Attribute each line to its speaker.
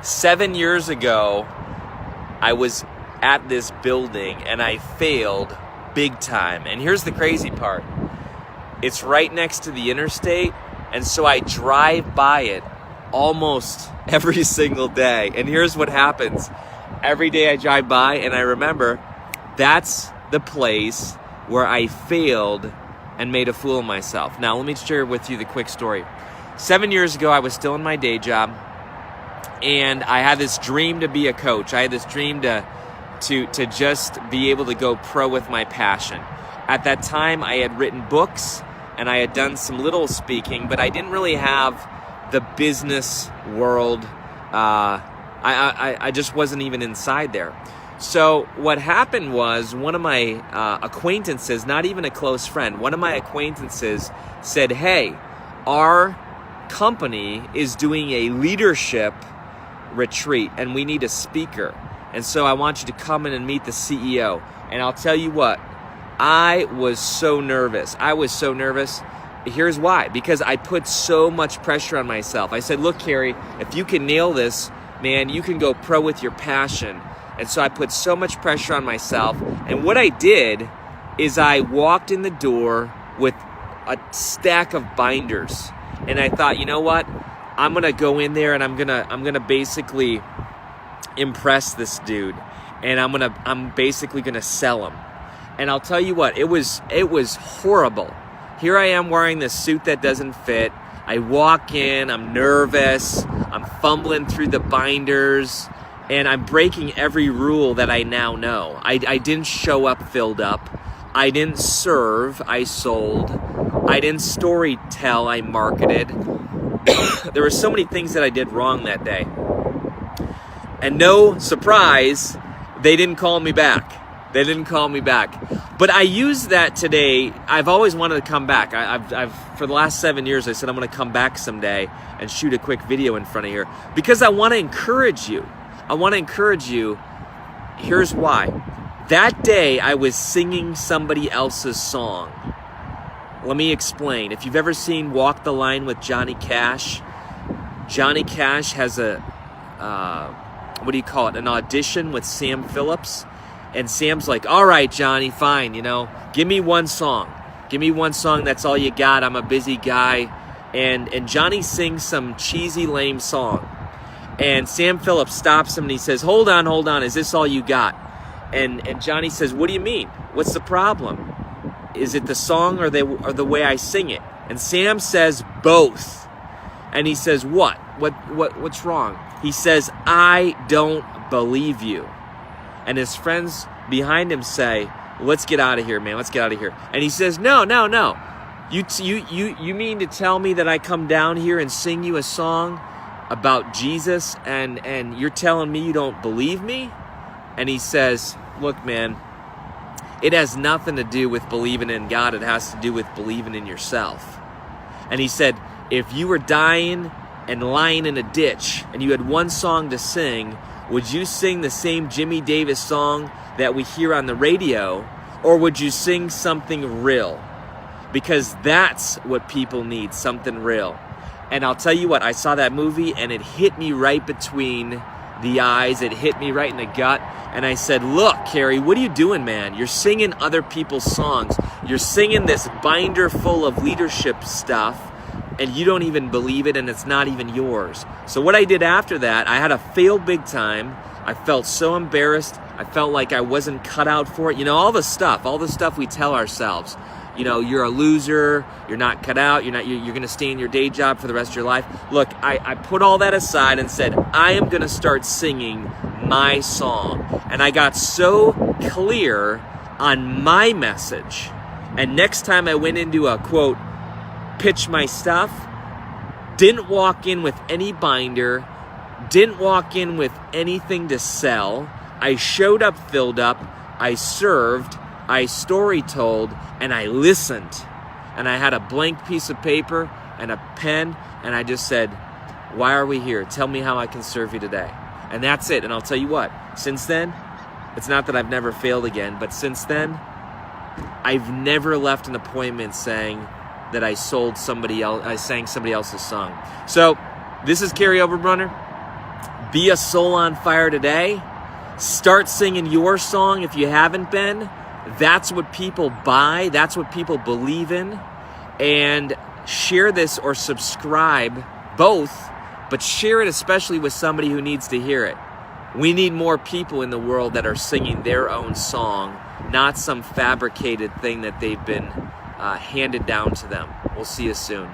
Speaker 1: 7 years ago, I was at this building and I failed big time. And here's the crazy part. It's right next to the interstate, and so I drive by it almost every single day. And here's what happens. Every day I drive by and I remember that's the place where I failed and made a fool of myself. Now, let me share with you the quick story. 7 years ago, I was still in my day job, and I had this dream to be a coach. I had this dream to just be able to go pro with my passion. At that time, I had written books, and I had done some little speaking, but I didn't really have the business world. I just wasn't even inside there. So what happened was one of my acquaintances, not even a close friend, one of my acquaintances said, hey, our company is doing a leadership retreat and we need a speaker. And so I want you to come in and meet the CEO. And I'll tell you what, I was so nervous. Here's why. Because I put so much pressure on myself. I said, look, Kary, if you can nail this, man, you can go pro with your passion. And so I put so much pressure on myself. And what I did is I walked in the door with a stack of binders. And I thought, you know what? I'm going to go in there and I'm going to basically impress this dude. And I'm basically going to sell him. And I'll tell you what, it was horrible. Here I am wearing this suit that doesn't fit. I walk in, I'm nervous, I'm fumbling through the binders, and I'm breaking every rule that I now know. I didn't show up filled up. I didn't serve, I sold. I didn't story tell, I marketed. There were so many things that I did wrong that day. And no surprise, they didn't call me back. But I use that today. I've always wanted to come back. I've for the last 7 years, I said I'm going to come back someday and shoot a quick video in front of here because I want to encourage you. Here's why. That day, I was singing somebody else's song. Let me explain. If you've ever seen Walk the Line with Johnny Cash has an audition with Sam Phillips. And Sam's like, all right, Johnny, fine, give me one song. That's all you got. I'm a busy guy. And Johnny sings some cheesy, lame song. And Sam Phillips stops him and he says, hold on, is this all you got? And Johnny says, what do you mean? What's the problem? Is it the song or the way I sing it? And Sam says, both. And he says, what's wrong? He says, I don't believe you. And his friends behind him say, let's get out of here, man. And he says, no. You mean to tell me that I come down here and sing you a song about Jesus and you're telling me you don't believe me? And he says, look, man, it has nothing to do with believing in God. It has to do with believing in yourself. And he said, if you were dying and lying in a ditch and you had one song to sing, would you sing the same Jimmy Davis song that we hear on the radio, or would you sing something real? Because that's what people need, something real. And I'll tell you what, I saw that movie and it hit me right between the eyes. It hit me right in the gut. And I said, look, Kary, what are you doing, man? You're singing other people's songs. You're singing this binder full of leadership stuff, and you don't even believe it, and it's not even yours. So what I did after that, I had to fail big time. I felt so embarrassed. I felt like I wasn't cut out for it. All the stuff we tell ourselves. You're a loser, you're not cut out, you're going to stay in your day job for the rest of your life. Look, I put all that aside and said, I am going to start singing my song. And I got so clear on my message. And next time I went into a, quote, pitch my stuff, didn't walk in with any binder, didn't walk in with anything to sell. I showed up filled up, I served, I story told, and I listened. And I had a blank piece of paper and a pen, and I just said, why are we here? Tell me how I can serve you today. And that's it. And I'll tell you what, since then, it's not that I've never failed again, but since then, I've never left an appointment saying that I sang somebody else's song. So, this is Kary Oberbrunner. Be a soul on fire today. Start singing your song if you haven't been. That's what people buy. That's what people believe in. And share this or subscribe, both, but share it especially with somebody who needs to hear it. We need more people in the world that are singing their own song, not some fabricated thing that they've been handed down to them. We'll see you soon.